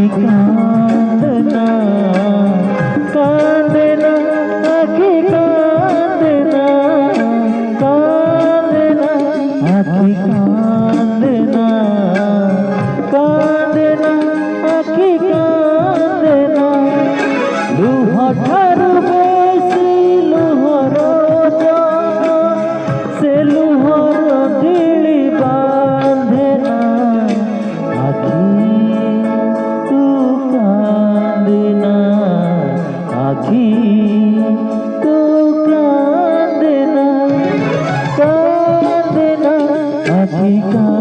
आखी कांदना कांदना आखी कांदना कांदना आखी कांदना कांदना आखी कांदना लुह ठारू बेसी लुहर से लुहर दिली बांधना आखी तू कांदना कांदना आखी कांदना।